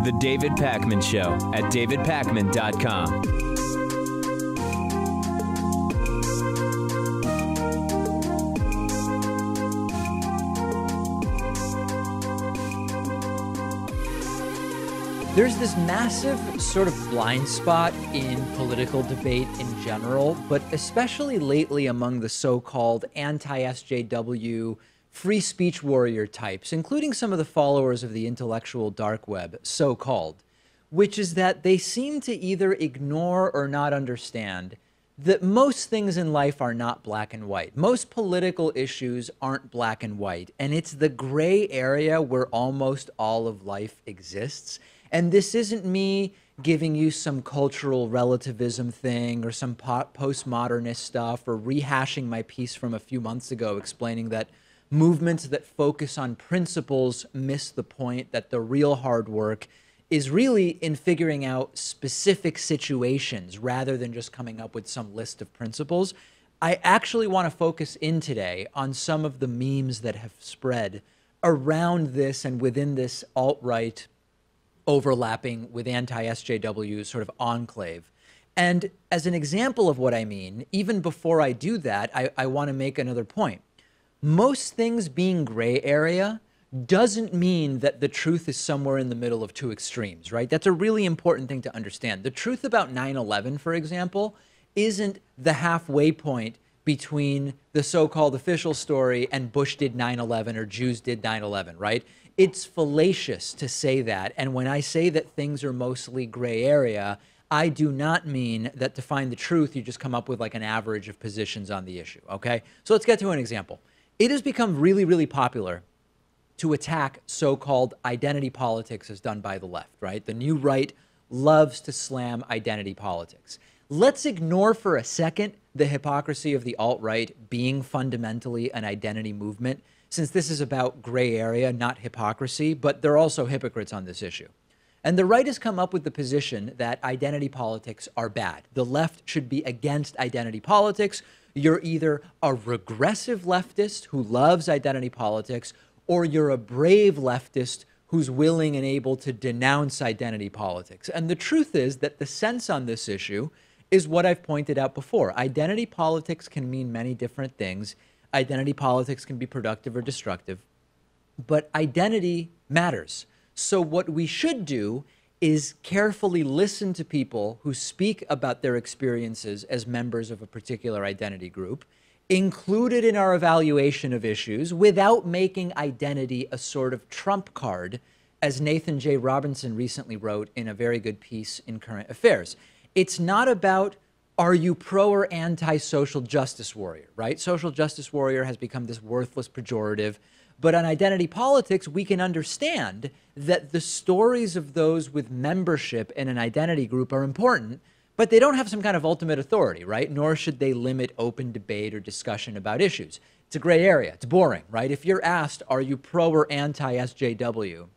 The David Pakman Show at davidpakman.com. There's this massive sort of blind spot in political debate in general, but especially lately among the so-called anti-SJW free speech warrior types, including some of the followers of the intellectual dark web, so-called, which is that they seem to either ignore or not understand that most things in life are not black and white. Most political issues aren't black and white, and it's the gray area where almost all of life exists. And this isn't me giving you some cultural relativism thing or some postmodernist stuff or rehashing my piece from a few months ago explaining that movements that focus on principles miss the point, that the real hard work is really in figuring out specific situations rather than just coming up with some list of principles. I actually want to focus in today on some of the memes that have spread around this and within this alt-right overlapping with anti-SJW sort of enclave. And as an example of what I mean, even before I do that, I want to make another point. Most things being gray area doesn't mean that the truth is somewhere in the middle of two extremes, right? That's a really important thing to understand. The truth about 9/11, for example, isn't the halfway point between the so-called official story and Bush did 9/11 or Jews did 9/11, right? It's fallacious to say that. And when I say that things are mostly gray area, I do not mean that to find the truth, you just come up with like an average of positions on the issue, okay? So let's get to an example. It has become really, really popular to attack so-called identity politics as done by the left, right? The new right loves to slam identity politics. Let's ignore for a second the hypocrisy of the alt-right being fundamentally an identity movement, since this is about gray area, not hypocrisy, but they're also hypocrites on this issue. And the right has come up with the position that identity politics are bad. The left should be against identity politics. You're either a regressive leftist who loves identity politics, or you're a brave leftist who's willing and able to denounce identity politics. And the truth is that the sense on this issue is what I've pointed out before. Identity politics can mean many different things. Identity politics can be productive or destructive, but identity matters. So what we should do is carefully listen to people who speak about their experiences as members of a particular identity group, include it in our evaluation of issues without making identity a sort of trump card, as Nathan J. Robinson recently wrote in a very good piece in Current Affairs. It's not about, are you pro or anti-social justice warrior, right? Social justice warrior has become this worthless pejorative. But on identity politics, we can understand that the stories of those with membership in an identity group are important, but they don't have some kind of ultimate authority, right? Nor should they limit open debate or discussion about issues. It's a gray area. It's boring, right? If you're asked, are you pro or anti-SJW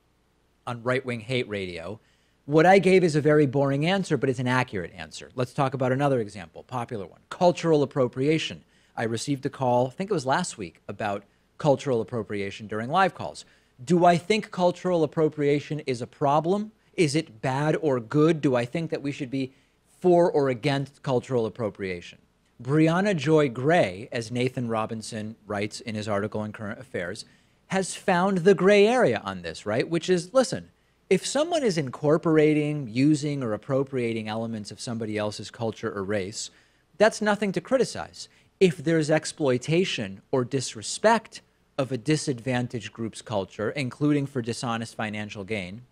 on right-wing hate radio, what I gave is a very boring answer, but it's an accurate answer. Let's talk about another example, popular one, cultural appropriation. I received a call, I think it was last week, about cultural appropriation during live calls. Do I think cultural appropriation is a problem? Is it bad or good? Do I think that we should be for or against cultural appropriation? Brianna Joy Gray, as Nathan Robinson writes in his article in Current Affairs, has found the gray area on this, right? Which is, listen, if someone is incorporating, using, or appropriating elements of somebody else's culture or race, that's nothing to criticize. If there's exploitation or disrespect of a disadvantaged group's culture, including for dishonest financial gain,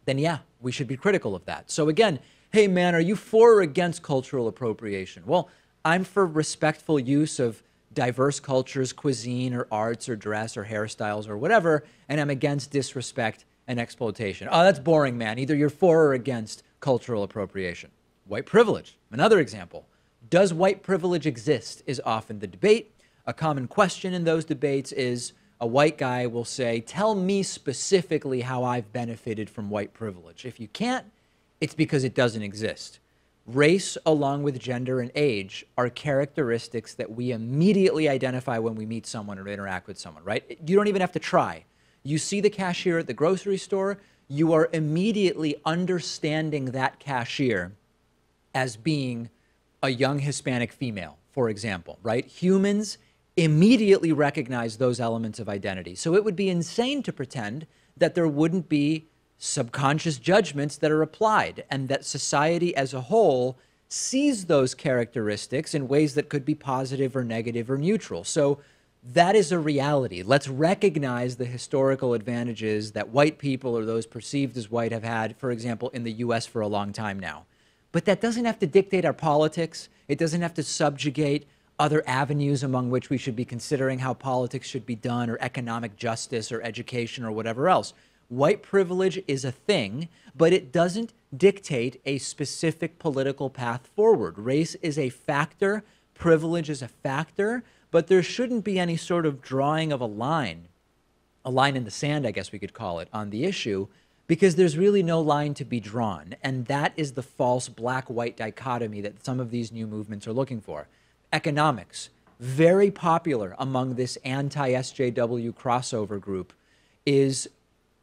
then yeah, we should be critical of that. So again, hey man, are you for or against cultural appropriation? Well, I'm for respectful use of diverse cultures, cuisine, or arts, or dress, or hairstyles, or whatever, and I'm against disrespect and exploitation. Oh, that's boring, man. Either you're for or against cultural appropriation. White privilege, another example. Does white privilege exist is often the debate. A common question in those debates is a white guy will say, tell me specifically how I've benefited from white privilege. If you can't, it's because it doesn't exist. Race, along with gender and age, are characteristics that we immediately identify when we meet someone or interact with someone, right? You don't even have to try. You see the cashier at the grocery store, you are immediately understanding that cashier as being a young Hispanic female, for example, right? Humans immediately recognize those elements of identity. So it would be insane to pretend that there wouldn't be subconscious judgments that are applied and that society as a whole sees those characteristics in ways that could be positive or negative or neutral. So that is a reality. Let's recognize the historical advantages that white people or those perceived as white have had, for example, in the US for a long time now. But that doesn't have to dictate our politics. It doesn't have to subjugate other avenues among which we should be considering how politics should be done, or economic justice or education or whatever else. White privilege is a thing, but it doesn't dictate a specific political path forward. Race is a factor, privilege is a factor, but there shouldn't be any sort of drawing of a line in the sand, I guess we could call it, on the issue, because there's really no line to be drawn. And that is the false black-white dichotomy that some of these new movements are looking for. Economics, very popular among this anti-SJW crossover group, is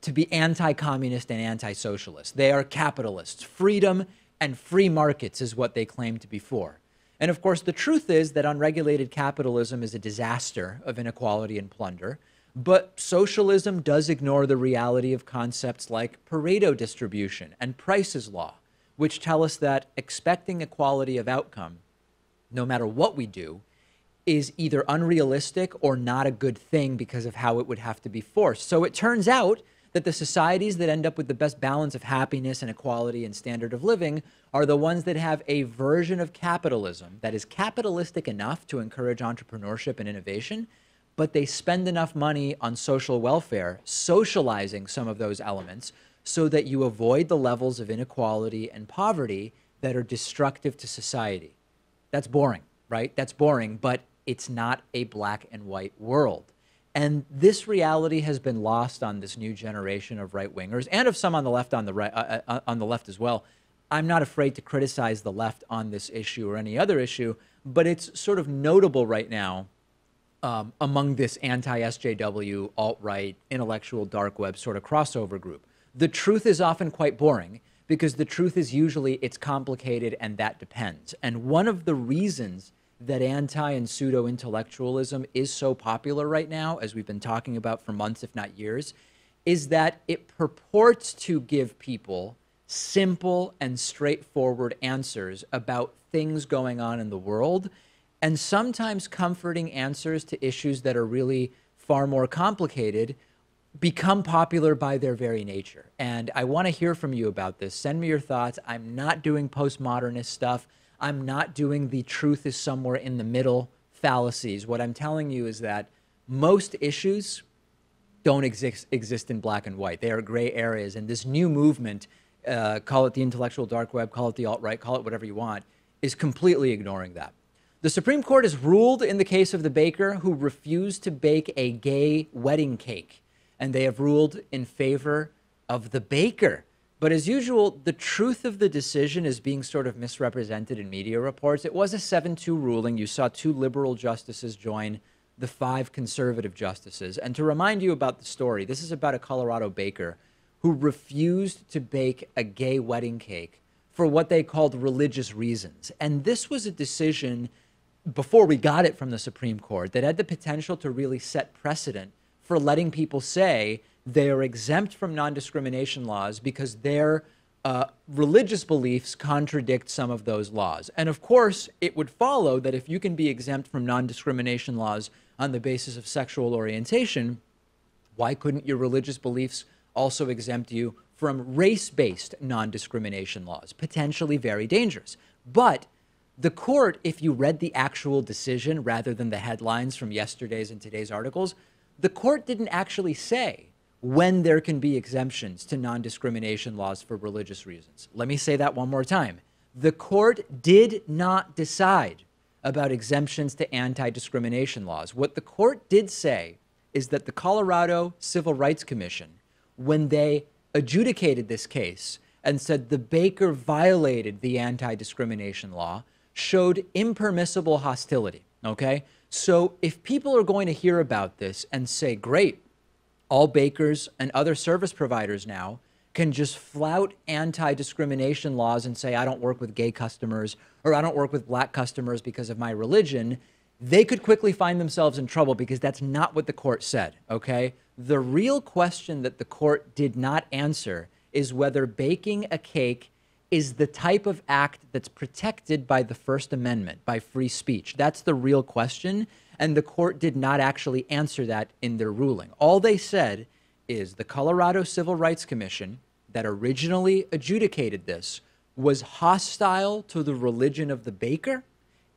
to be anti-communist and anti-socialist. They are capitalists. Freedom and free markets is what they claim to be for. And of course, the truth is that unregulated capitalism is a disaster of inequality and plunder, but socialism does ignore the reality of concepts like Pareto distribution and Price's law, which tell us that expecting equality of outcome, no matter what we do, is either unrealistic or not a good thing because of how it would have to be forced. So it turns out that the societies that end up with the best balance of happiness and equality and standard of living are the ones that have a version of capitalism that is capitalistic enough to encourage entrepreneurship and innovation, but they spend enough money on social welfare, socializing some of those elements, so that you avoid the levels of inequality and poverty that are destructive to society. That's boring, right? That's boring, but it's not a black and white world. And this reality has been lost on this new generation of right-wingers and of some on the left on the left as well. I'm not afraid to criticize the left on this issue or any other issue, but it's sort of notable right now among this anti-SJW, alt-right, intellectual dark web sort of crossover group. The truth is often quite boring because the truth is usually it's complicated and that depends. And one of the reasons that anti and pseudo-intellectualism is so popular right now, as we've been talking about for months, if not years, is that it purports to give people simple and straightforward answers about things going on in the world, and sometimes comforting answers to issues that are really far more complicated become popular by their very nature. And I want to hear from you about this. Send me your thoughts. I'm not doing postmodernist stuff. I'm not doing the truth is somewhere in the middle fallacies. What I'm telling you is that most issues don't exist in black and white. They are gray areas. And this new movement, call it the intellectual dark web, call it the alt-right, call it whatever you want, is completely ignoring that. The Supreme Court has ruled in the case of the baker who refused to bake a gay wedding cake. And they have ruled in favor of the baker. But as usual, the truth of the decision is being sort of misrepresented in media reports. It was a 7-2 ruling. You saw 2 liberal justices join the 5 conservative justices. And to remind you about the story, this is about a Colorado baker who refused to bake a gay wedding cake for what they called religious reasons. And this was a decision, before we got it from the Supreme Court, that had the potential to really set precedent for letting people say they are exempt from non-discrimination laws because their religious beliefs contradict some of those laws. And of course, it would follow that if you can be exempt from non-discrimination laws on the basis of sexual orientation, why couldn't your religious beliefs also exempt you from race-based non-discrimination laws? Potentially very dangerous. But the court, if you read the actual decision rather than the headlines from yesterday's and today's articles, the court didn't actually say when there can be exemptions to non-discrimination laws for religious reasons. Let me say that one more time. The court did not decide about exemptions to anti-discrimination laws. What the court did say is that the Colorado Civil Rights Commission, when they adjudicated this case, and said the baker violated the anti-discrimination law, showed impermissible hostility, okay? So if people are going to hear about this and say, great, all bakers and other service providers now can just flout anti-discrimination laws and say, I don't work with gay customers or I don't work with black customers because of my religion, they could quickly find themselves in trouble because that's not what the court said, okay? The real question that the court did not answer is whether baking a cake is the type of act that's protected by the First Amendment, by free speech. That's the real question, and the court did not actually answer that in their ruling. All they said is the Colorado Civil Rights Commission that originally adjudicated this was hostile to the religion of the baker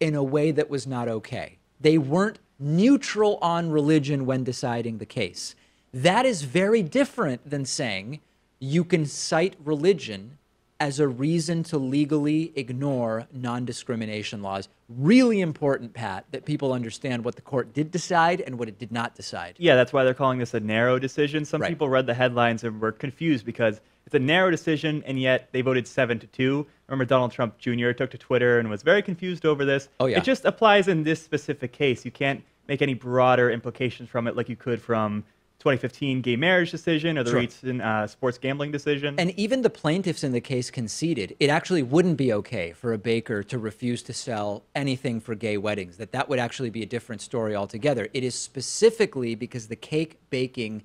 in a way that was not okay. They weren't neutral on religion when deciding the case. That is very different than saying you can cite religion as a reason to legally ignore non-discrimination laws. Really important, Pat, that people understand what the court did decide and what it did not decide. Yeah, that's why they're calling this a narrow decision. Some Right. people read the headlines and were confused because it's a narrow decision, and yet they voted 7-2. Remember, Donald Trump Jr. took to Twitter and was very confused over this. Oh, yeah. It just applies in this specific case. You can't make any broader implications from it like you could from 2015 gay marriage decision or the Sure. recent sports gambling decision. And even the plaintiffs in the case conceded it actually wouldn't be okay for a baker to refuse to sell anything for gay weddings, that would actually be a different story altogether. It is specifically because the cake baking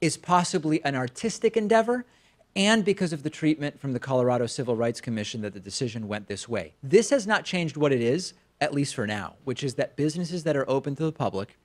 is possibly an artistic endeavor and because of the treatment from the Colorado Civil Rights Commission that the decision went this way. This has not changed what it is, at least for now, which is that businesses that are open to the public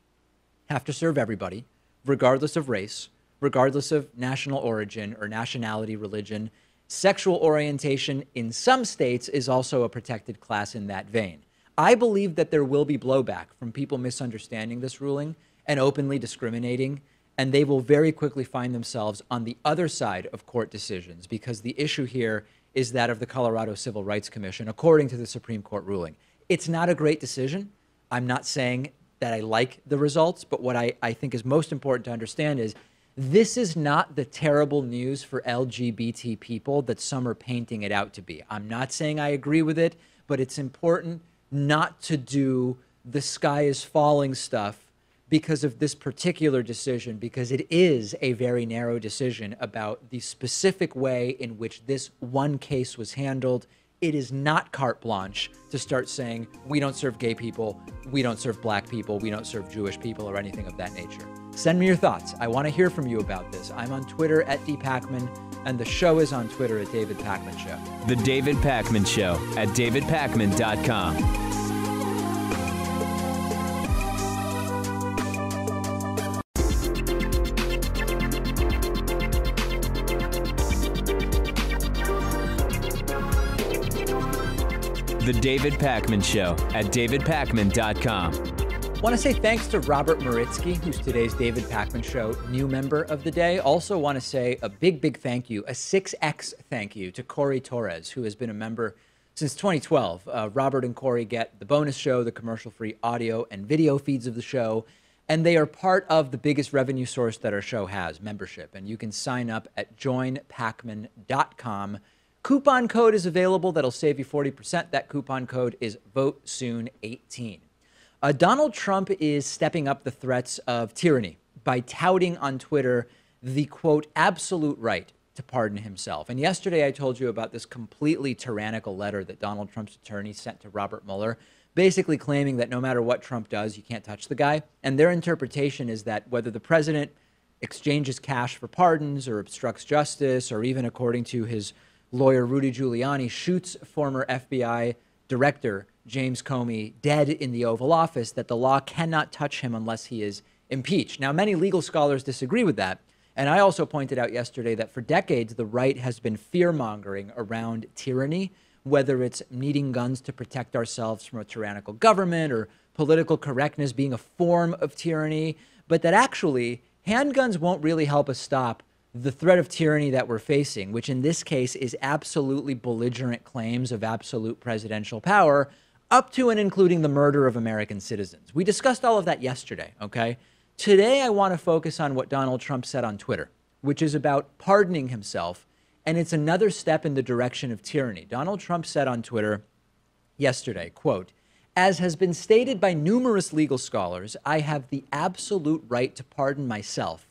have to serve everybody, regardless of race, regardless of national origin or nationality, religion. Sexual orientation in some states is also a protected class in that vein. I believe that there will be blowback from people misunderstanding this ruling and openly discriminating, and they will very quickly find themselves on the other side of court decisions because the issue here is that of the Colorado Civil Rights Commission, according to the Supreme Court ruling. It's not a great decision. I'm not saying that I like the results, but what I think is most important to understand is this is not the terrible news for LGBT people that some are painting it out to be. I'm not saying I agree with it, but it's important not to do the sky is falling stuff because of this particular decision, because it is a very narrow decision about the specific way in which this one case was handled. It is not carte blanche to start saying, we don't serve gay people, we don't serve black people, we don't serve Jewish people, or anything of that nature. Send me your thoughts. I want to hear from you about this. I'm on Twitter at @dpacman, and the show is on Twitter at David Pakman Show. The David Pakman Show at davidpakman.com. The David Pakman Show at davidpakman.com. I want to say thanks to Robert Maritsky, who's today's David Pakman Show new member of the day. Also want to say a big thank you, a 6X thank you to Corey Torres, who has been a member since 2012. Robert and Corey get the bonus show, the commercial-free audio and video feeds of the show, and they are part of the biggest revenue source that our show has, membership. And you can sign up at joinpakman.com. Coupon code is available that'll save you 40%. That coupon code is VoteSoon18. Donald Trump is stepping up the threats of tyranny by touting on Twitter the, quote, absolute right to pardon himself. And yesterday I told you about this completely tyrannical letter that Donald Trump's attorney sent to Robert Mueller, basically claiming that no matter what Trump does, you can't touch the guy. And their interpretation is that whether the president exchanges cash for pardons or obstructs justice, or even according to his lawyer Rudy Giuliani, shoots former FBI Director James Comey dead in the Oval Office, that the law cannot touch him unless he is impeached. Now, many legal scholars disagree with that. And I also pointed out yesterday that for decades, the right has been fear-mongering around tyranny, whether it's needing guns to protect ourselves from a tyrannical government or political correctness being a form of tyranny, but that actually handguns won't really help us stop the threat of tyranny that we're facing, which in this case is absolutely belligerent claims of absolute presidential power, up to and including the murder of American citizens. We discussed all of that yesterday, okay? Today, I want to focus on what Donald Trump said on Twitter, which is about pardoning himself And it's another step in the direction of tyranny. Donald Trump said on Twitter yesterday, quote, "As has been stated by numerous legal scholars, I have the absolute right to pardon myself.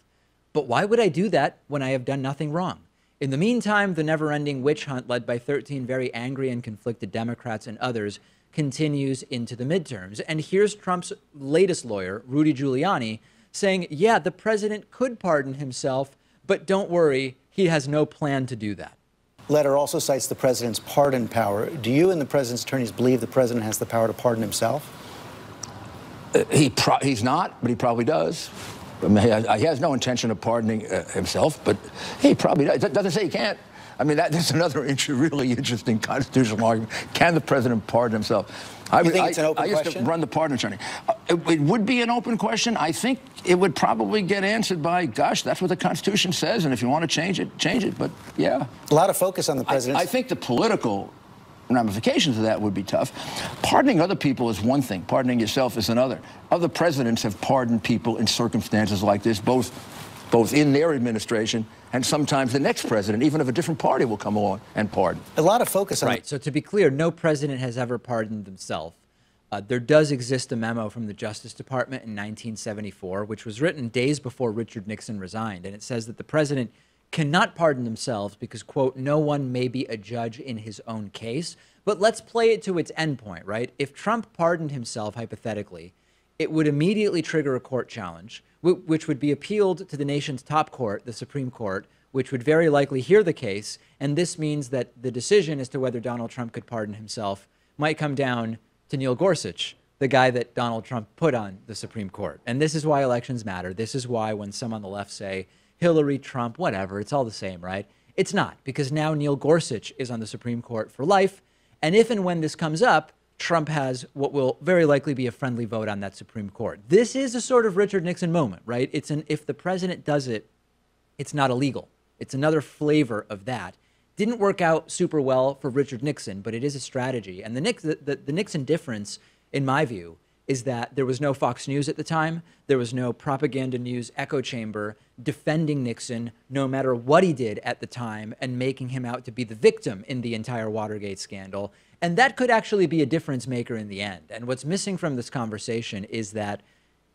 But why would I do that when I have done nothing wrong? In the meantime, the never-ending witch hunt led by 13 very angry and conflicted Democrats and others continues into the midterms." And here's Trump's latest lawyer, Rudy Giuliani, saying, yeah, the president could pardon himself, but don't worry, he has no plan to do that. Letter also cites the president's pardon power. Do you and the president's attorneys believe the president has the power to pardon himself? He's not, but he probably does. I mean, he has no intention of pardoning himself, but he probably does. It doesn't say he can't. I mean, that's another really interesting constitutional argument. Can the president pardon himself? You think it's an open question? I used to run the pardon attorney. It would be an open question. I think it would probably get answered by, gosh, that's what the Constitution says, and if you want to change it, change it. But, yeah. A lot of focus on the president. I think the political ramifications of that would be tough. Pardoning other people is one thing. Pardoning yourself is another. Other presidents have pardoned people in circumstances like this, both in their administration and sometimes the next president, even of a different party, will come along and pardon. A lot of focus on... Right. So to be clear, no president has ever pardoned himself. There does exist a memo from the Justice Department in 1974, which was written days before Richard Nixon resigned. And it says that the president cannot pardon themselves because, quote, no one may be a judge in his own case. But let's play it to its endpoint, right? If Trump pardoned himself, hypothetically, it would immediately trigger a court challenge, which would be appealed to the nation's top court, the Supreme Court, which would very likely hear the case. And this means that the decision as to whether Donald Trump could pardon himself might come down to Neil Gorsuch, the guy that Donald Trump put on the Supreme Court. And this is why elections matter. This is why when some on the left say Hillary, Trump, whatever, it's all the same, right? It's not, because now Neil Gorsuch is on the Supreme Court for life. And if and when this comes up, Trump has what will very likely be a friendly vote on that Supreme Court. This is a sort of Richard Nixon moment, right? It's if the president does it, it's not illegal. It's another flavor of that. Didn't work out super well for Richard Nixon, but it is a strategy. And the Nixon difference, in my view, is that there was no Fox News at the time. There was no propaganda news echo chamber defending Nixon no matter what he did at the time and making him out to be the victim in the entire Watergate scandal. And that could actually be a difference maker in the end. And what's missing from this conversation is that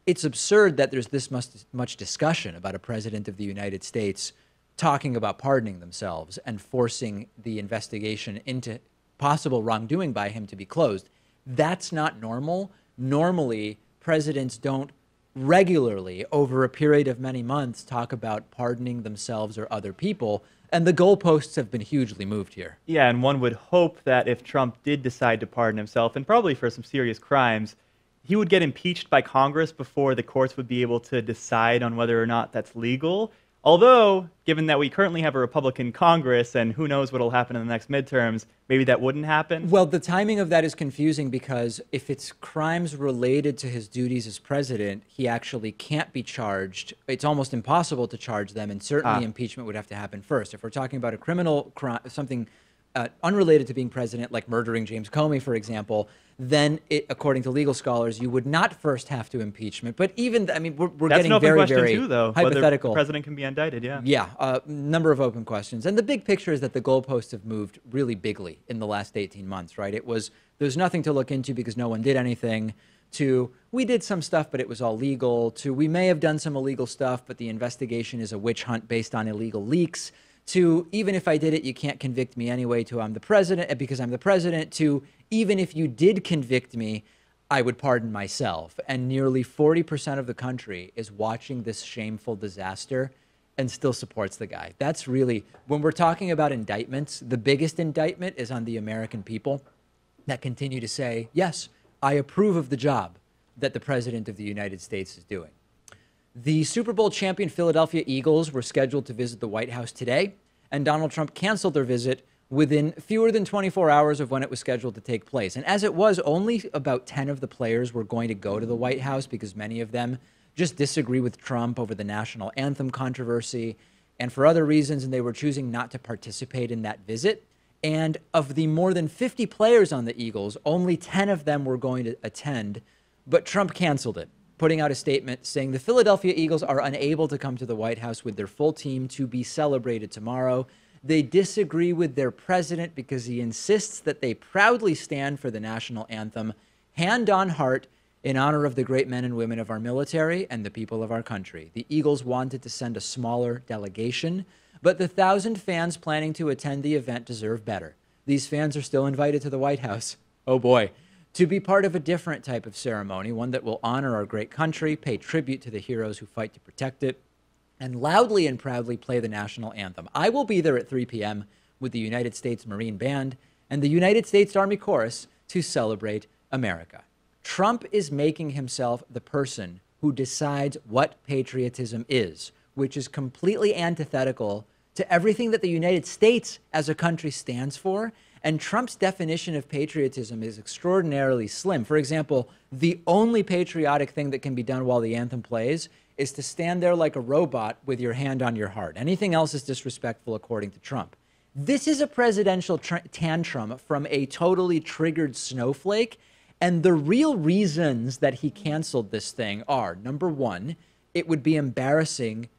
it's absurd that there's this much discussion about a president of the United States talking about pardoning themselves and forcing the investigation into possible wrongdoing by him to be closed. That's not normal. Normally, presidents don't regularly, over a period of many months, talk about pardoning themselves or other people. And the goalposts have been hugely moved here. Yeah, and one would hope that if Trump did decide to pardon himself, and probably for some serious crimes, he would get impeached by Congress before the courts would be able to decide on whether or not that's legal. Although, given that we currently have a Republican Congress and who knows what will happen in the next midterms, maybe that wouldn't happen. Well, the timing of that is confusing because if it's crimes related to his duties as president, he actually can't be charged. It's almost impossible to charge them, and certainly impeachment would have to happen first. If we're talking about a criminal crime, something unrelated to being president, like murdering James Comey, for example, then, according to legal scholars, you would not first have to impeachment. But even, I mean, we're That's getting an open very, question very too, though, hypothetical. whether the president can be indicted, yeah. Yeah, a number of open questions. And the big picture is that the goalposts have moved really bigly in the last 18 months, right? There's nothing to look into because no one did anything, to we did some stuff, but it was all legal, to we may have done some illegal stuff, but the investigation is a witch hunt based on illegal leaks, to even if I did it, you can't convict me anyway, to I'm the president because I'm the president, to even if you did convict me, I would pardon myself. And nearly 40% of the country is watching this shameful disaster and still supports the guy. That's really, when we're talking about indictments, the biggest indictment is on the American people that continue to say, yes, I approve of the job that the president of the United States is doing. The Super Bowl champion Philadelphia Eagles were scheduled to visit the White House today, and Donald Trump canceled their visit within fewer than 24 hours of when it was scheduled to take place. And as it was, only about 10 of the players were going to go to the White House because many of them just disagree with Trump over the national anthem controversy and for other reasons, and they were choosing not to participate in that visit. And of the more than 50 players on the Eagles, only 10 of them were going to attend, but Trump canceled it, putting out a statement saying the Philadelphia Eagles are unable to come to the White House with their full team to be celebrated tomorrow. They disagree with their president because he insists that they proudly stand for the national anthem, hand on heart, in honor of the great men and women of our military and the people of our country. The Eagles wanted to send a smaller delegation, but the 1,000 fans planning to attend the event deserve better. These fans are still invited to the White House. Oh boy. To be part of a different type of ceremony, one that will honor our great country, pay tribute to the heroes who fight to protect it, and loudly and proudly play the national anthem. I will be there at 3 p.m. with the United States Marine Band and the United States Army Chorus to celebrate America. Trump is making himself the person who decides what patriotism is, which is completely antithetical to everything that the United States as a country stands for. And Trump's definition of patriotism is extraordinarily slim. For example, the only patriotic thing that can be done while the anthem plays is to stand there like a robot with your hand on your heart. Anything else is disrespectful, according to Trump. This is a presidential tantrum from a totally triggered snowflake. And the real reasons that he canceled this thing are, number one, it would be embarrassing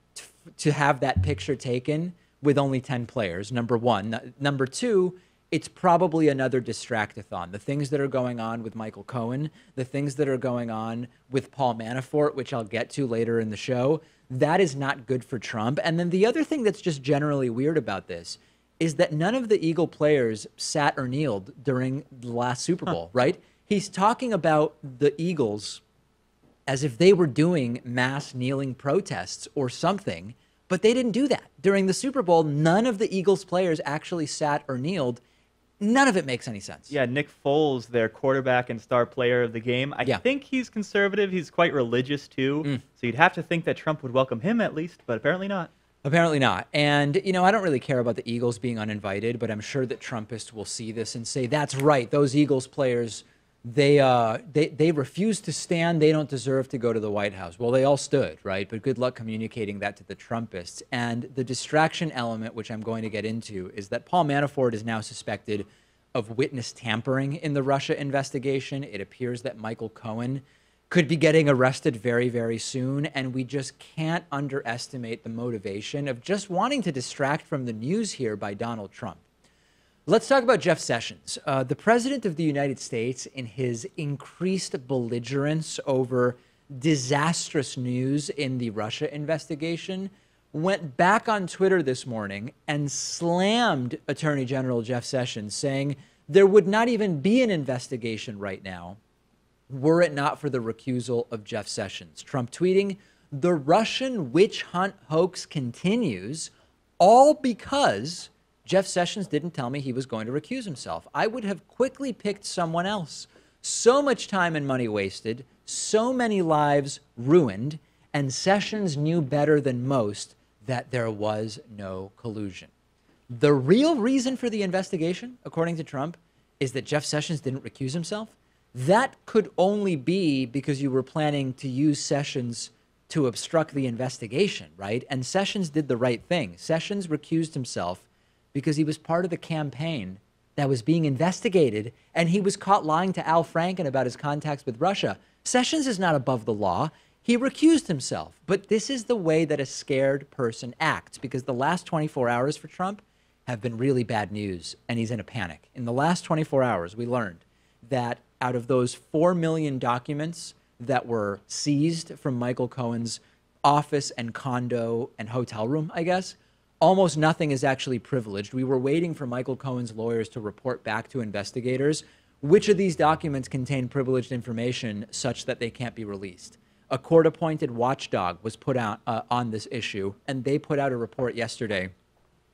to have that picture taken with only 10 players, number one. Number two, it's probably another distractathon. The things that are going on with Michael Cohen, the things that are going on with Paul Manafort, which I'll get to later in the show, that is not good for Trump. And then the other thing that's just generally weird about this is that none of the Eagle players sat or kneeled during the last Super Bowl, right? He's talking about the Eagles as if they were doing mass kneeling protests or something, but they didn't do that. During the Super Bowl, none of the Eagles players actually sat or kneeled. None of it makes any sense. Yeah, Nick Foles, their quarterback and star player of the game, I think he's conservative. He's quite religious, too. So you'd have to think that Trump would welcome him at least, but apparently not. Apparently not. And, you know, I don't really care about the Eagles being uninvited, but I'm sure that Trumpists will see this and say, that's right, those Eagles players, they refuse to stand. They don't deserve to go to the White House. Well, they all stood, right? But good luck communicating that to the Trumpists. And the distraction element, which I'm going to get into, is that Paul Manafort is now suspected of witness tampering in the Russia investigation. It appears that Michael Cohen could be getting arrested very, very soon. And we just can't underestimate the motivation of just wanting to distract from the news here by Donald Trump. Let's talk about Jeff Sessions. The president of the United States, in his increased belligerence over disastrous news in the Russia investigation, went back on Twitter this morning and slammed Attorney General Jeff Sessions, saying there would not even be an investigation right now were it not for the recusal of Jeff Sessions. Trump tweeting, "The Russian witch hunt hoax continues, all because Jeff Sessions didn't tell me he was going to recuse himself. I would have quickly picked someone else. So much time and money wasted, so many lives ruined, and Sessions knew better than most that there was no collusion." The real reason for the investigation, according to Trump, is that Jeff Sessions didn't recuse himself. That could only be because you were planning to use Sessions to obstruct the investigation, right? And Sessions did the right thing. Sessions recused himself because he was part of the campaign that was being investigated, and he was caught lying to Al Franken about his contacts with Russia. Sessions is not above the law. He recused himself. But this is the way that a scared person acts, because the last 24 hours for Trump have been really bad news, and he's in a panic. In the last 24 hours, we learned that out of those 4 million documents that were seized from Michael Cohen's office and condo and hotel room, I guess, almost nothing is actually privileged. We were waiting for Michael Cohen's lawyers to report back to investigators which of these documents contain privileged information such that they can't be released. A court-appointed watchdog was put out on this issue, and they put out a report yesterday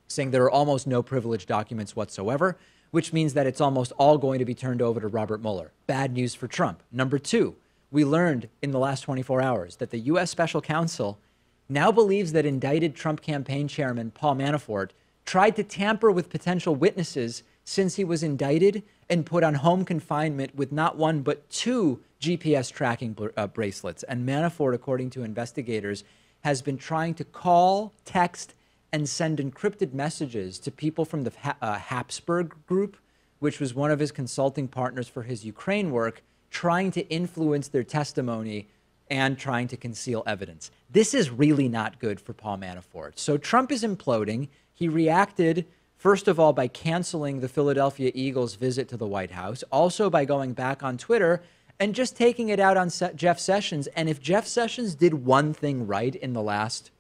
saying there are almost no privileged documents whatsoever, which means that it's almost all going to be turned over to Robert Mueller. Bad news for Trump. Number two, we learned in the last 24 hours that the U.S. Special Counsel now believes that indicted Trump campaign chairman Paul Manafort tried to tamper with potential witnesses since he was indicted and put on home confinement with not one but 2 GPS tracking bracelets. And Manafort, according to investigators, has been trying to call, text, and send encrypted messages to people from the Habsburg Group, which was one of his consulting partners for his Ukraine work, trying to influence their testimony and trying to conceal evidence. This is really not good for Paul Manafort. So Trump is imploding. He reacted, first of all, by canceling the Philadelphia Eagles' visit to the White House, also by going back on Twitter and just taking it out on Jeff Sessions. And if Jeff Sessions did one thing right in the last,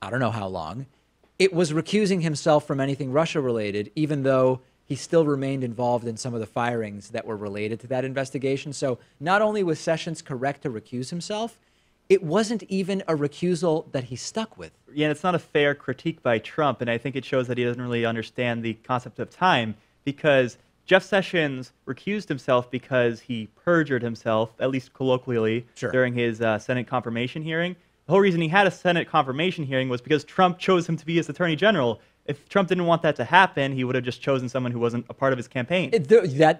I don't know how long, it was recusing himself from anything Russia-related, even though he still remained involved in some of the firings that were related to that investigation. So not only was Sessions correct to recuse himself, it wasn't even a recusal that he stuck with. Yeah, and it's not a fair critique by Trump, and I think it shows that he doesn't really understand the concept of time, because Jeff Sessions recused himself because he perjured himself, at least colloquially, during his Senate confirmation hearing. The whole reason he had a Senate confirmation hearing was because Trump chose him to be his attorney general. If Trump didn't want that to happen, he would have just chosen someone who wasn't a part of his campaign.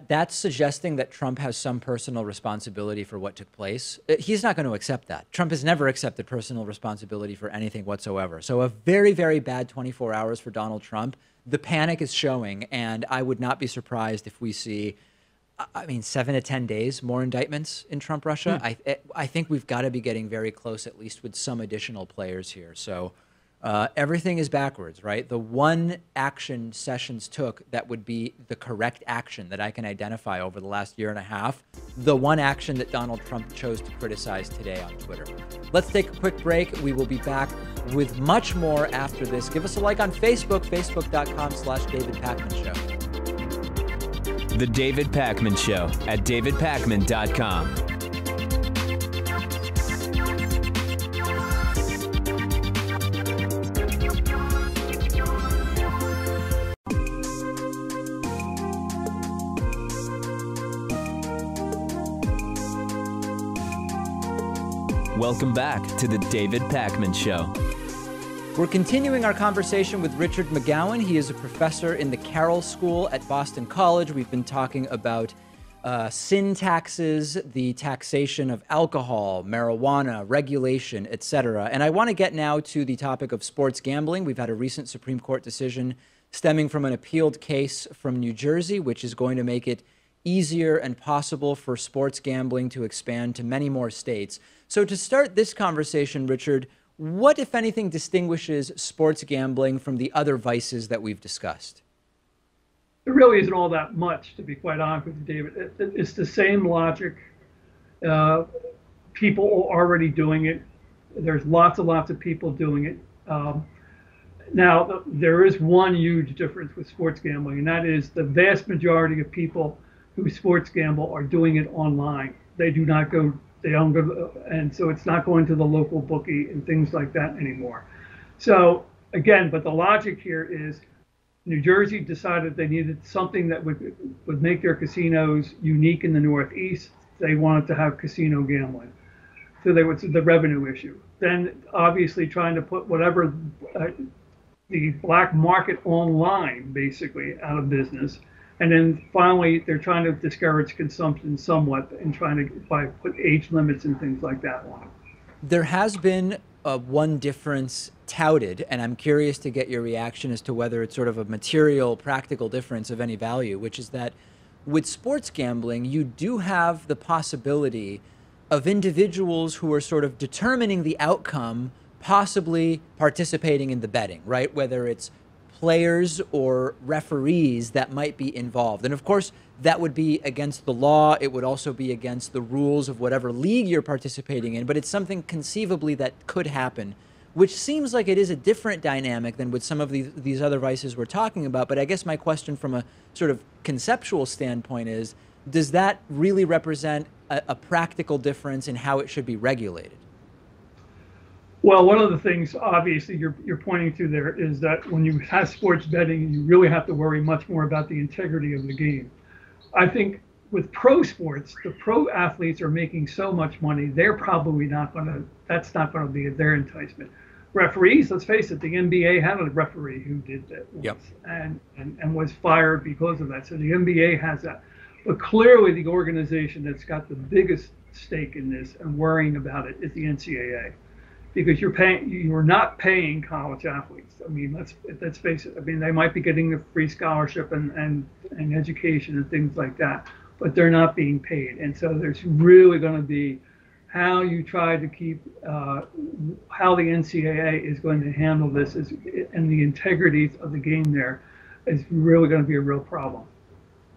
That's suggesting that Trump has some personal responsibility for what took place. He's not going to accept that. Trump has never accepted personal responsibility for anything whatsoever. So a very, very bad 24 hours for Donald Trump. The panic is showing, and I would not be surprised if we see, 7 to 10 days more indictments in Trump Russia. I think we've got to be getting very close, at least with some additional players here. So everything is backwards, right? The one action Sessions took that would be the correct action that I can identify over the last year and a half, the one action that Donald Trump chose to criticize today on Twitter. Let's take a quick break. We will be back with much more after this. Give us a like on Facebook, facebook.com/David Pakman Show. The David Pakman Show at davidpakman.com. Welcome back to the David Pakman Show. We're continuing our conversation with Richard McGowan. He is a professor in the Carroll School at Boston College. We've been talking about sin taxes, the taxation of alcohol, marijuana, regulation, etc. And I want to get now to the topic of sports gambling. We've had a recent Supreme Court decision stemming from an appealed case from New Jersey, which is going to make it easier and possible for sports gambling to expand to many more states. So to start this conversation, Richard, what, if anything, distinguishes sports gambling from the other vices that we've discussed? It really isn't all that much, to be quite honest with you, David. It's the same logic. People are already doing it. There's lots and lots of people doing it. Now, there is one huge difference with sports gambling, and that is the vast majority of people who sports gamble are doing it online. They do not go. They don't go, and so it's not going to the local bookie and things like that anymore. So again, but the logic here is New Jersey decided they needed something that would make their casinos unique in the Northeast. They wanted to have casino gambling. So they would, the revenue issue. Then obviously trying to put whatever the black market online basically out of business. And then finally, they're trying to discourage consumption somewhat and trying to put age limits and things like that on it. There has been one difference touted, and I'm curious to get your reaction as to whether it's sort of a material, practical difference of any value, which is that with sports gambling, you do have the possibility of individuals who are sort of determining the outcome, possibly participating in the betting, right? Whether it's players or referees that might be involved. And of course, that would be against the law. It would also be against the rules of whatever league you're participating in, but it's something conceivably that could happen, which seems like it is a different dynamic than with some of these other vices we're talking about. But I guess my question from a sort of conceptual standpoint is, does that really represent a practical difference in how it should be regulated? Well, one of the things, obviously, you're pointing to there is that when you have sports betting, you really have to worry much more about the integrity of the game. I think with pro sports, the pro athletes are making so much money, they're probably not going to, that's not going to be their enticement. Referees, let's face it, the NBA had a referee who did that once and was fired because of that. So the NBA has that. But clearly the organization that's got the biggest stake in this and worrying about it is the NCAA. Because you're not paying college athletes. I mean, let's face it. I mean, they might be getting a free scholarship and education and things like that, but they're not being paid. And so there's really going to be how you try to keep, how the NCAA is going to handle this and the integrity of the game there is really going to be a real problem.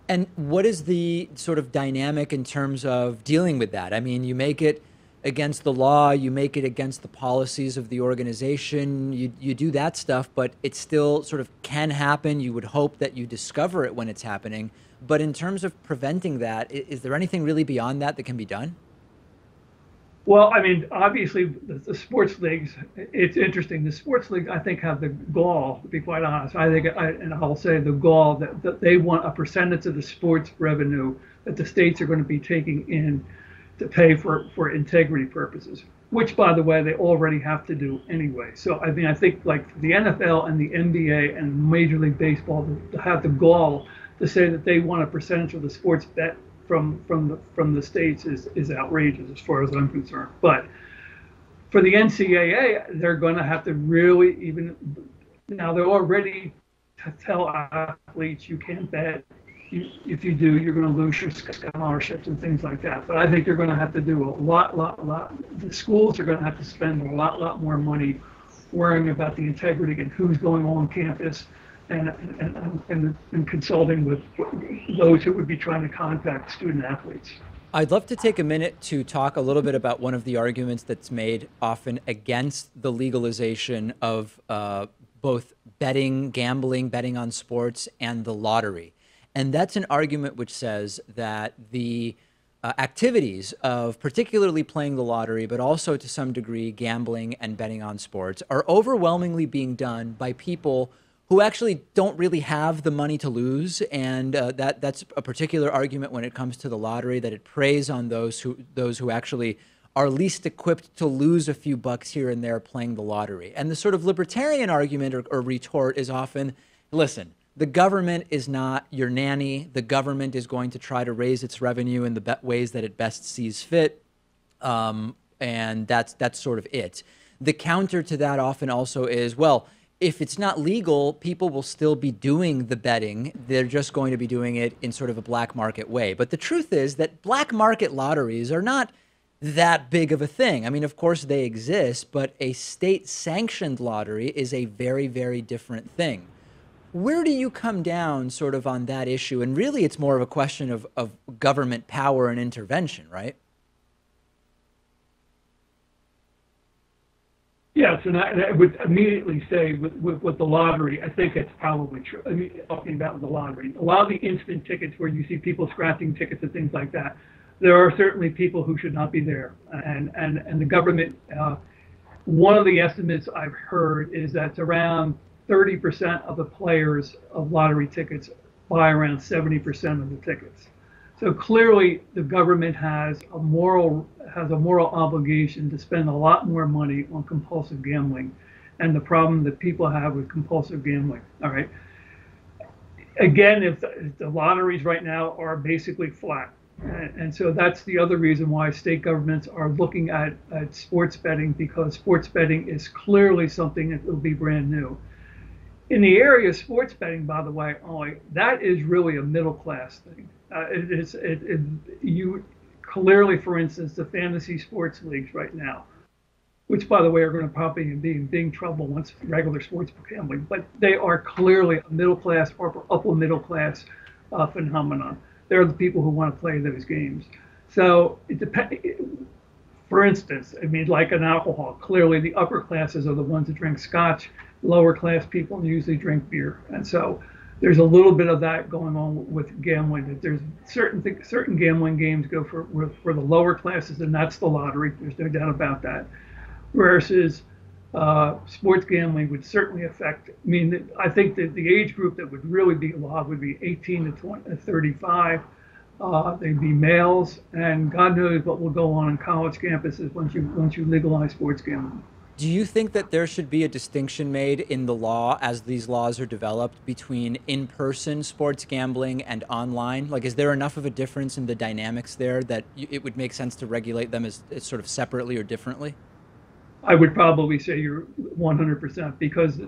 And what is the sort of dynamic in terms of dealing with that? I mean, you make it against the law, you make it against the policies of the organization, you do that stuff, but it still sort of can happen. You would hope that you discover it when it's happening. But in terms of preventing that, is there anything really beyond that that can be done? Well, I mean, obviously, the sports leagues, it's interesting. The sports leagues, I think, have the gall, to be quite honest. I think, and I'll say the gall that they want a percentage of the sports revenue that the states are going to be taking in to pay for integrity purposes, which, by the way, they already have to do anyway. So, I mean, I think like the NFL and the NBA and Major League Baseball to have the gall to say that they want a percentage of the sports bet from the states is outrageous as far as I'm concerned. But for the NCAA, they're going to have to really now they're already to tell athletes you can't bet. If you do, you're going to lose your scholarships and things like that. But I think they're going to have to do a lot. The schools are going to have to spend a lot more money worrying about the integrity and who's going on campus. And consulting with those who would be trying to contact student athletes. I'd love to take a minute to talk a little bit about one of the arguments that's made often against the legalization of both gambling, betting on sports, and the lottery. And that's an argument which says that the activities of particularly playing the lottery, but also to some degree gambling and betting on sports, are overwhelmingly being done by people who actually don't really have the money to lose, and that's a particular argument when it comes to the lottery, that it preys on those who actually are least equipped to lose a few bucks here and there playing the lottery. And the sort of libertarian argument or retort is often, listen, the government is not your nanny. The government is going to try to raise its revenue in the ways that it best sees fit, and that's sort of it. The counter to that often also is, well, if it's not legal, people will still be doing the betting. They're just going to be doing it in sort of a black market way. But the truth is that black market lotteries are not that big of a thing. I mean, of course they exist, but a state-sanctioned lottery is a very, very different thing. Where do you come down sort of on that issue? And really, it's more of a question of government power and intervention, right? Yes, and I would immediately say with the lottery, I think it's probably true. I mean, talking about the lottery, a lot of the instant tickets where you see people scratching tickets and things like that, there are certainly people who should not be there. And the government, one of the estimates I've heard is that around 30% of the players of lottery tickets buy around 70% of the tickets. So clearly, the government has a moral obligation to spend a lot more money on compulsive gambling, and the problem that people have with compulsive gambling. All right. Again, if the lotteries right now are basically flat, and so that's the other reason why state governments are looking at sports betting, because sports betting is clearly something that will be brand new. In the area of sports betting, by the way, that is really a middle class thing. You clearly, for instance, the fantasy sports leagues right now, which, by the way, are going to probably be in big trouble once regular sports gambling, but they are clearly a middle class or upper middle class phenomenon. They're the people who want to play those games. So it depends. For instance, I mean, like an alcohol, clearly the upper classes are the ones that drink scotch. Lower class people usually drink beer, and so there's a little bit of that going on with gambling. That there's certain gambling games go for the lower classes, and that's the lottery. There's no doubt about that. Versus sports gambling would certainly affect. I mean, I think that the age group that would really be allowed would be 18 to 35. They'd be males, and God knows what will go on college campuses once you legalize sports gambling. Do you think that there should be a distinction made in the law as these laws are developed between in-person sports gambling and online? Like, is there enough of a difference in the dynamics there that it would make sense to regulate them as sort of separately or differently? I would probably say you're 100%, because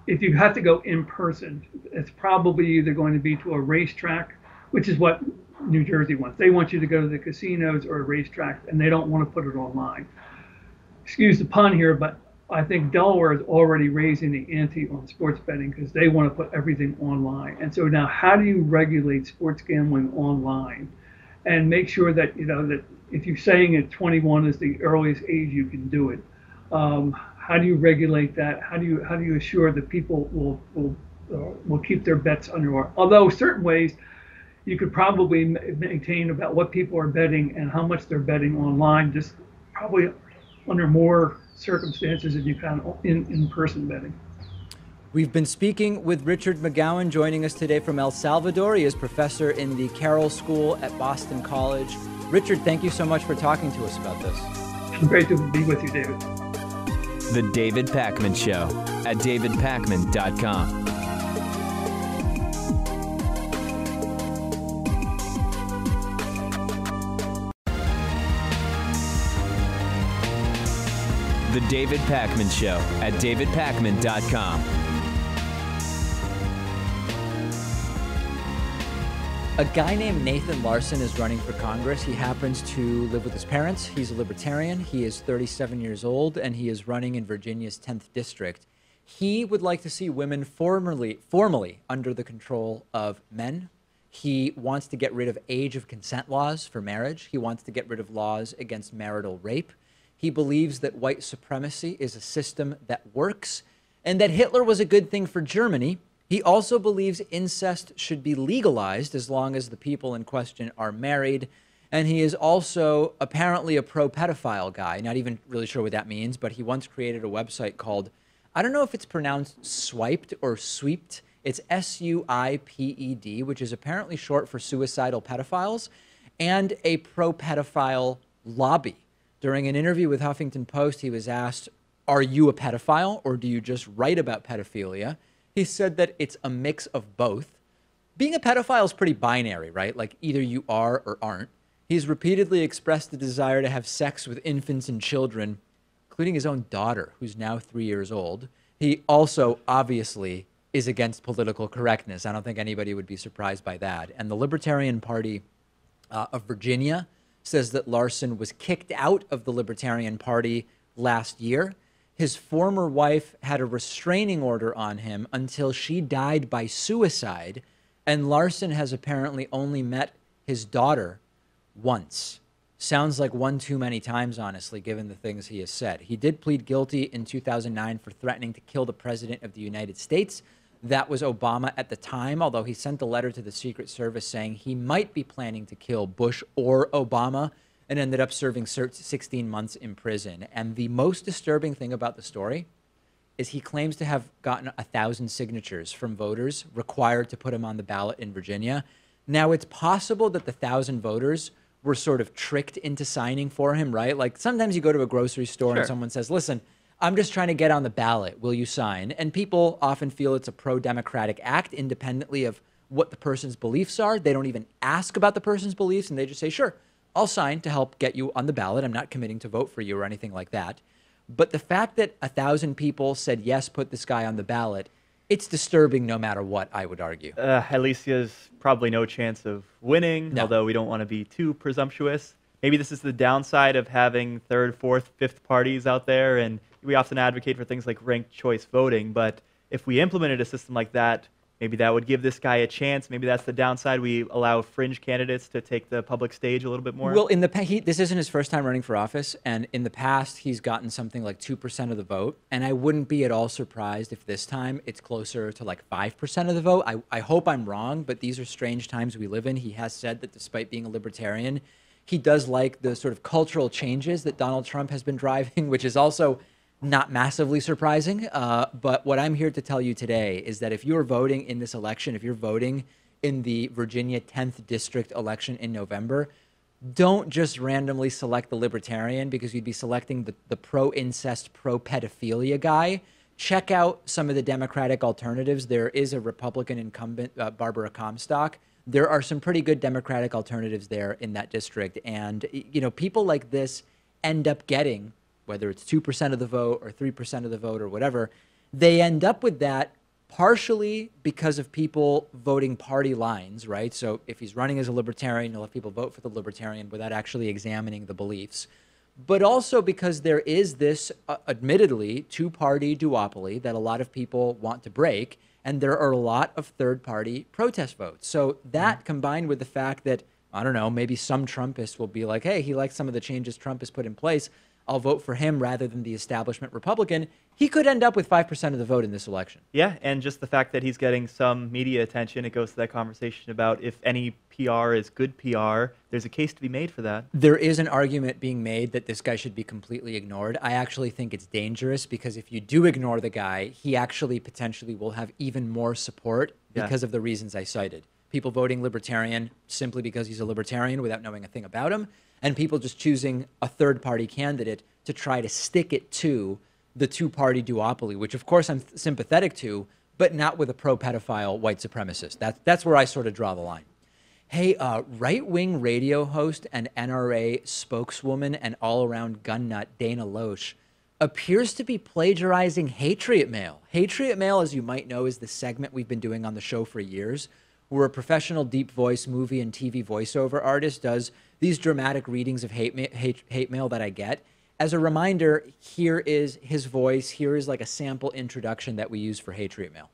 if you have to go in person, it's probably either going to be to a racetrack, which is what New Jersey ones. They want you to go to the casinos or racetracks, and they don't want to put it online. Excuse the pun here, but I think Delaware is already raising the ante on sports betting because they want to put everything online. And so now, how do you regulate sports gambling online and make sure that, that if you're saying at 21 is the earliest age you can do it, how do you regulate that? How do you assure that people will keep their bets under wire? Although certain ways you could probably maintain about what people are betting and how much they're betting online, just probably under more circumstances than you can in-person betting. We've been speaking with Richard McGowan, joining us today from El Salvador. He is professor in the Carroll School at Boston College. Richard, thank you so much for talking to us about this. It's great to be with you, David. The David Pakman Show at davidpakman.com. The David Pakman Show at davidpakman.com. A guy named Nathan Larson is running for Congress. He happens to live with his parents. He's a libertarian. He is 37 years old, and he is running in Virginia's 10th district. He would like to see women formally under the control of men. He wants to get rid of age of consent laws for marriage. He wants to get rid of laws against marital rape. He believes that white supremacy is a system that works and that Hitler was a good thing for Germany. He also believes incest should be legalized as long as the people in question are married. And he is also apparently a pro-pedophile guy. Not even really sure what that means, but he once created a website called, I don't know if it's pronounced swiped or sweeped. It's SUIPED, which is apparently short for suicidal pedophiles, and a pro-pedophile lobby. During an interview with Huffington Post, he was asked, are you a pedophile or do you just write about pedophilia? He said that it's a mix of both. Being a pedophile is pretty binary, right? Like either you are or aren't. He's repeatedly expressed the desire to have sex with infants and children, including his own daughter, who's now 3 years old. He also obviously is against political correctness. I don't think anybody would be surprised by that. And the Libertarian Party of Virginia says that Larson was kicked out of the Libertarian Party last year. His former wife had a restraining order on him until she died by suicide, and Larson has apparently only met his daughter once. Sounds like one too many times, honestly, given the things he has said. He did plead guilty in 2009 for threatening to kill the President of the United States. That was Obama at the time, although he sent a letter to the Secret Service saying he might be planning to kill Bush or Obama, and ended up serving 16 months in prison. And the most disturbing thing about the story is he claims to have gotten 1,000 signatures from voters required to put him on the ballot in Virginia. Now, it's possible that the 1,000 voters were sort of tricked into signing for him, right? Like sometimes you go to a grocery store and someone says, listen, I'm just trying to get on the ballot. Will you sign? And people often feel it's a pro-democratic act independently of what the person's beliefs are. They don't even ask about the person's beliefs, and they just say, sure, I'll sign to help get you on the ballot. I'm not committing to vote for you or anything like that. But the fact that 1,000 people said, yes, put this guy on the ballot, it's disturbing no matter what, I would argue. Alicia's probably no chance of winning, although we don't want to be too presumptuous. Maybe this is the downside of having third, fourth, fifth parties out there, and we often advocate for things like ranked choice voting, but if we implemented a system like that, maybe that would give this guy a chance. Maybe that's the downside. We allow fringe candidates to take the public stage a little bit more. Well, this isn't his first time running for office, and in the past, he's gotten something like 2% of the vote, and I wouldn't be at all surprised if this time it's closer to like 5% of the vote. I hope I'm wrong, but these are strange times we live in. He has said that despite being a libertarian, he does like the sort of cultural changes that Donald Trump has been driving, which is also not massively surprising, but what I'm here to tell you today is that if you're voting in this election, if you're voting in the Virginia 10th district election in November, don't just randomly select the Libertarian because you'd be selecting the pro-incest, pro-pedophilia guy. Check out some of the Democratic alternatives. There is a Republican incumbent, Barbara Comstock. There are some pretty good Democratic alternatives there in that district. And, you know, people like this end up getting, whether it's 2% of the vote or 3% of the vote or whatever, they end up with that partially because of people voting party lines, right? So if he's running as a libertarian, he'll have people vote for the libertarian without actually examining the beliefs. But also because there is this, admittedly, two-party duopoly that a lot of people want to break, and there are a lot of third-party protest votes. So that combined with the fact that, I don't know, maybe some Trumpists will be like, hey, he likes some of the changes Trump has put in place, I'll vote for him rather than the establishment Republican, he could end up with 5% of the vote in this election. Yeah, and just the fact that he's getting some media attention, it goes to that conversation about if any PR is good PR, there's a case to be made for that. There is an argument being made that this guy should be completely ignored. I actually think it's dangerous because if you do ignore the guy, he actually potentially will have even more support because of the reasons I cited. People voting libertarian simply because he's a libertarian without knowing a thing about him, and people just choosing a third-party candidate to try to stick it to the two-party duopoly, which of course I'm sympathetic to, but not with a pro-pedophile white supremacist. That's where I sort of draw the line. Hey, right-wing radio host and NRA spokeswoman and all-around gun nut Dana Loesch appears to be plagiarizing Hatriot Mail. Hatriot Mail, as you might know, is the segment we've been doing on the show for years, where a professional deep voice movie and TV voiceover artist does these dramatic readings of hate mail that I get. As a reminder, here is his voice. Here is like a sample introduction that we use for Hatriot Mail.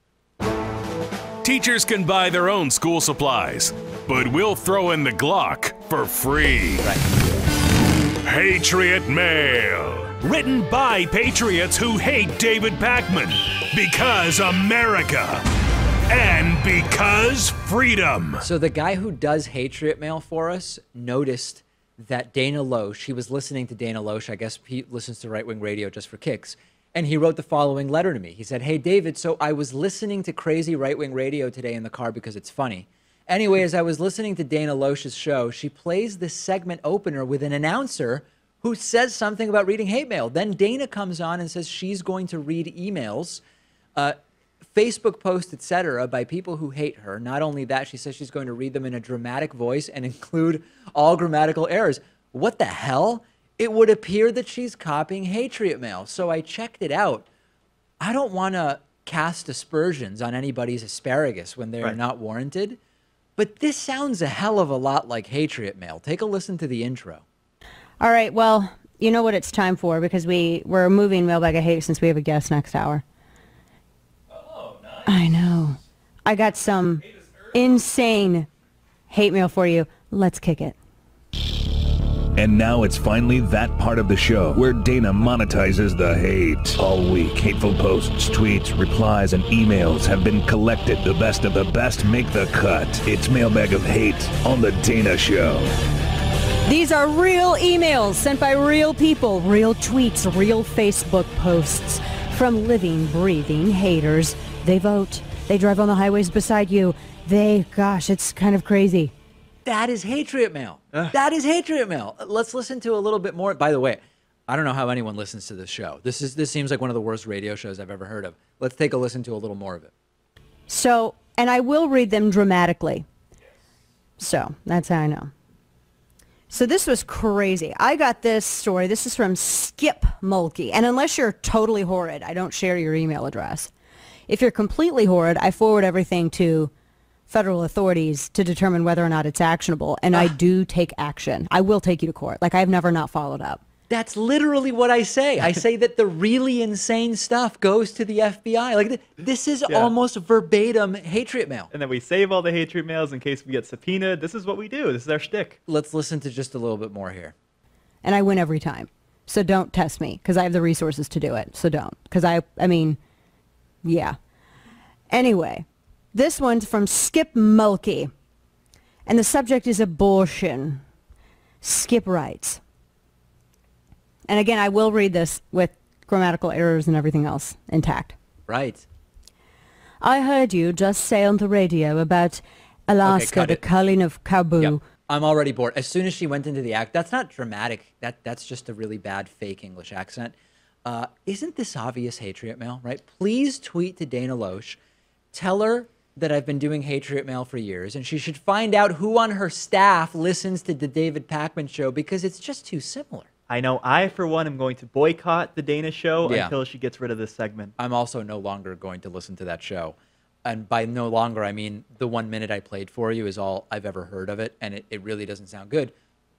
Teachers can buy their own school supplies, but we'll throw in the Glock for free. Hatriot Mail. Written by patriots who hate David Pakman. Because America. And because freedom. So the guy who does Hatriot Mail for us noticed that Dana Loesch, he was listening to Dana Loesch, I guess he listens to right-wing radio just for kicks, and he wrote the following letter to me. He said, hey, David, so I was listening to crazy right-wing radio today in the car because it's funny. Anyway, as I was listening to Dana Loesch's show, she plays this segment opener with an announcer who says something about reading hate mail. Then Dana comes on and says she's going to read emails, Facebook posts, etc., by people who hate her. Not only that, she says she's going to read them in a dramatic voice and include all grammatical errors. What the hell? It would appear that she's copying Hatriot Mail. So I checked it out. I don't want to cast aspersions on anybody's asparagus when they are not warranted, but this sounds a hell of a lot like Hatriot Mail. Take a listen to the intro. All right, well, you know what it's time for because we're moving Mailbag of Hate since we have a guest next hour. I know. I got some insane hate mail for you. Let's kick it. And now it's finally that part of the show where Dana monetizes the hate. All week, hateful posts, tweets, replies, and emails have been collected. The best of the best make the cut. It's Mailbag of Hate on the Dana Show. These are real emails sent by real people, real tweets, real Facebook posts from living, breathing haters. They vote. They drive on the highways beside you. Gosh, it's kind of crazy. That is Hatriot Mail. That is Hatriot Mail. Let's listen to a little bit more. By the way, I don't know how anyone listens to this show. This seems like one of the worst radio shows I've ever heard of. Let's take a listen to a little more of it. So, and I will read them dramatically. So, that's how I know. So this was crazy. I got this story. This is from Skip Mulkey. And unless you're totally horrid, I don't share your email address. If you're completely horrid, I forward everything to federal authorities to determine whether or not it's actionable. And I do take action. I will take you to court. Like, I've never not followed up. That's literally what I say. I say that the really insane stuff goes to the FBI. Like, this is almost verbatim Hatriot Mail. And then we save all the Hatriot Mails in case we get subpoenaed. This is what we do. This is our shtick. Let's listen to just a little bit more here. And I win every time. So don't test me, because I have the resources to do it. So don't. Because I mean, yeah. Anyway, this one's from Skip Mulkey. And the subject is abortion. Skip writes. And again, I will read this with grammatical errors and everything else intact. Right. I heard you just say on the radio about Alaska, the culling of caribou. Yep. I'm already bored. As soon as she went into the act, that's not dramatic. That's just a really bad fake English accent. Isn't this obvious Hatriot Mail, right? Please tweet to Dana Loesch. Tell her that I've been doing Hatriot Mail for years, and she should find out who on her staff listens to the David Pakman Show because it's just too similar. I know I, for one, am going to boycott the Dana show Yeah. until she gets rid of this segment. I'm also no longer going to listen to that show. And by no longer, I mean the 1 minute I played for you is all I've ever heard of it, and it really doesn't sound good.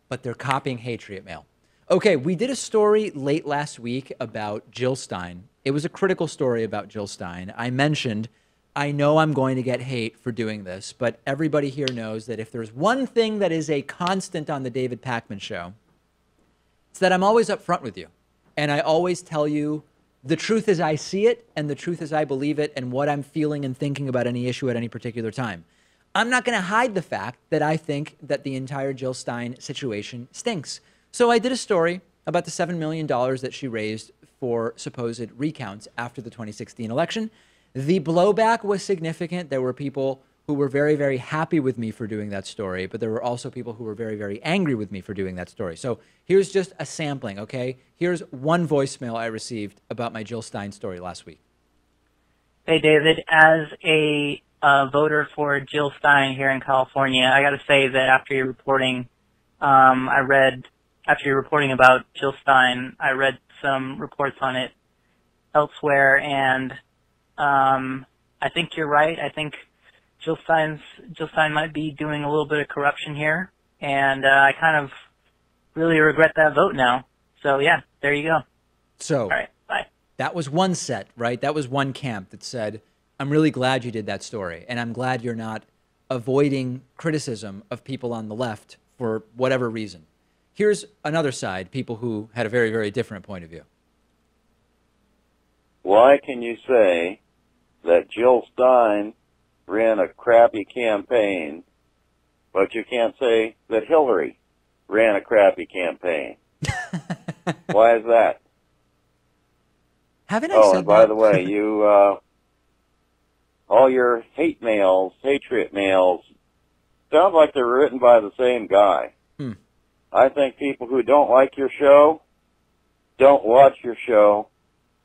But they're copying Patriot Mail. Okay, we did a story late last week about Jill Stein. It was a critical story about Jill Stein. I mentioned, I know I'm going to get hate for doing this, but everybody here knows that if there's one thing that is a constant on the David Pakman Show, it's that I'm always upfront with you. And I always tell you the truth as I see it and the truth as I believe it and what I'm feeling and thinking about any issue at any particular time. I'm not going to hide the fact that I think that the entire Jill Stein situation stinks. So I did a story about the $7 million that she raised for supposed recounts after the 2016 election. The blowback was significant. There were people who were very, very happy with me for doing that story, but there were also people who were very, very angry with me for doing that story. So here's just a sampling, okay? Here's one voicemail I received about my Jill Stein story last week. Hey, David. As a voter for Jill Stein here in California, I got to say that after your reporting, after your reporting about Jill Stein, I read some reports on it elsewhere, and I think you're right. I think Jill Stein might be doing a little bit of corruption here, and I kind of really regret that vote now. So yeah, there you go. So all right, bye. That was one set, right? That was one camp that said, I'm really glad you did that story, and I'm glad you're not avoiding criticism of people on the left for whatever reason. Here's another side, people who had a very, very different point of view. Why can you say that Jill Stein ran a crappy campaign, but you can't say that Hillary ran a crappy campaign? Why is that? Haven't I said and by that? the way, you, all your hate mails, Patriot mails, sound like they're written by the same guy. I think people who don't like your show don't watch your show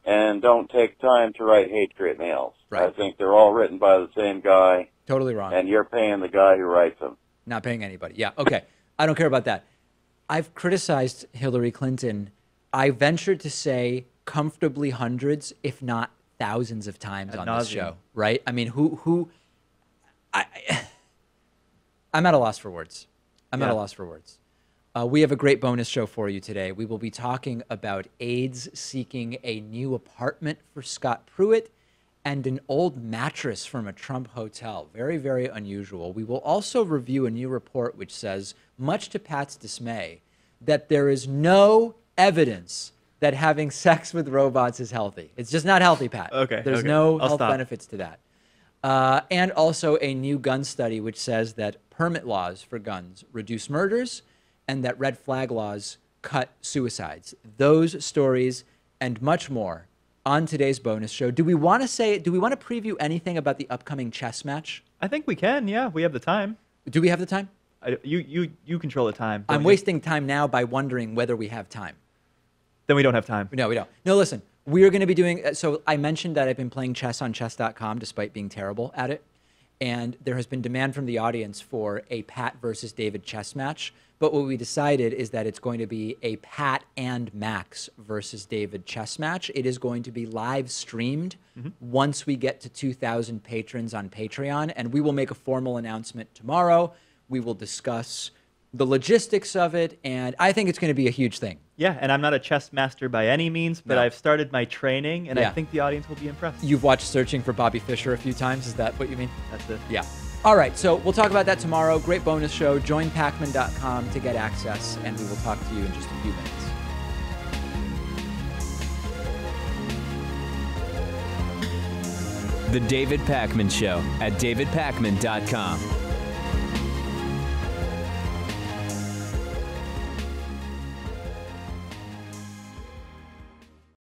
and don't take time to write Patriot mails. Right. I think they're all written by the same guy. Totally wrong. And you're paying the guy who writes them. Not paying anybody. Yeah, okay. I don't care about that. I've criticized Hillary Clinton, I ventured to say, comfortably hundreds, if not thousands of times on this show, right? I mean, I'm at a loss for words. I'm at a loss for words. We have a great bonus show for you today. We will be talking about AIDS seeking a new apartment for Scott Pruitt and an old mattress from a Trump hotel. Very, very unusual. We will also review a new report which says, much to Pat's dismay, that there is no evidence that having sex with robots is healthy. It's just not healthy, Pat. Okay. There's no health benefits to that. And also a new gun study which says that permit laws for guns reduce murders and that red flag laws cut suicides. Those stories and much more on today's bonus show. Do we want to preview anything about the upcoming chess match? I think we can, yeah. We have the time. Do we have the time? You control the time. I'm wasting time now by wondering whether we have time. Then we don't have time. No, we don't. No, listen. We are going to be doing, so I mentioned that I've been playing chess on chess.com despite being terrible at it. And there has been demand from the audience for a Pat versus David chess match. But what we decided is that it's going to be a Pat and Max versus David chess match. It is going to be live streamed once we get to 2,000 patrons on Patreon. And we will make a formal announcement tomorrow. We will discuss the logistics of it. And I think it's going to be a huge thing. Yeah, and I'm not a chess master by any means, but I've started my training, and I think the audience will be impressed. You've watched Searching for Bobby Fischer a few times. Is that what you mean? That's it. Yeah. All right, so we'll talk about that tomorrow. Great bonus show. Join Pacman.com to get access, and we will talk to you in just a few minutes. The David Pakman Show at davidpakman.com.